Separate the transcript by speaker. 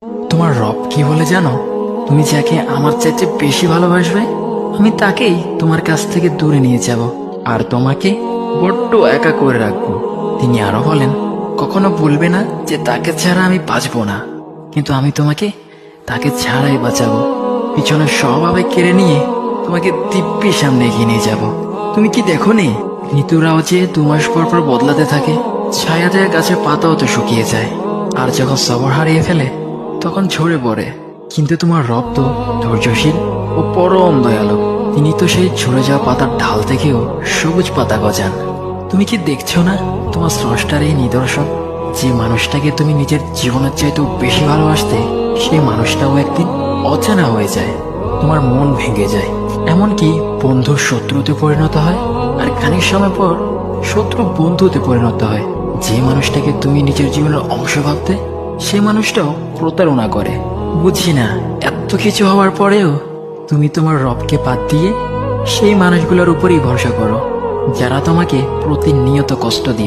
Speaker 1: তোমার রব কি বলে জানো? তুমি যাকে আমার চাইতে বেশি ভালোবাসবে, আমি তাকেই তোমার কাছ থেকে দূরে নিয়ে যাব আর তোমাকে বড্ড একা করে রাখবো। তিনি আরো বলেন, কখনো বলবে না যে তাকে ছাড়া আমি বাঁচবো না, কিন্তু আমি তোমাকে তাকে ছাড়াই বাঁচাবো। পিছনের সব আবেগ কেড়ে নিয়ে তোমাকে দিব্যি সামনে এগিয়ে নিয়ে যাব। তুমি কি দেখো নি, ঋতুরাও যে 2 মাস পর পর বদলাতে থাকে, ছায়া দেয়া গাছের পাতাও তো শুকিয়ে যায়, আর যখন সবর হারিয়ে ফেলে তখন ঝরে পড়ে। কিন্তু তোমার রব তো ধৈর্যশীল ও পরম দয়ালু। তিনি তো সেই ঝরে যাওয়া পাতার ঢাল থেকেও সবুজ পাতা গজান। তুমি কি দেখছো না তোমার স্রষ্টার এই নিদর্শন? যে মানুষটাকে তুমি নিজের জীবনের চাইতেও বেশি ভালোবাসতে, সেই মানুষটাও একদিন অচেনা হয়ে যায়, তোমার মন ভেঙে যায়, এমনকি বন্ধুর শত্রুতে পরিণত হয়। আর খানিক সময় পর শত্রু বন্ধুতে পরিণত হয়। যে মানুষটাকে তুমি নিজের জীবনের অংশ ভাবতে, সে মানুষটাও প্রতারণা করে। বুঝি না, এত কিছু হওয়ার পরেও তুমি তোমার রবকে বাদ দিয়ে সেই মানুষগুলোর উপরই ভরসা করো, যারা তোমাকে প্রতিনিয়ত কষ্ট দিয়ে।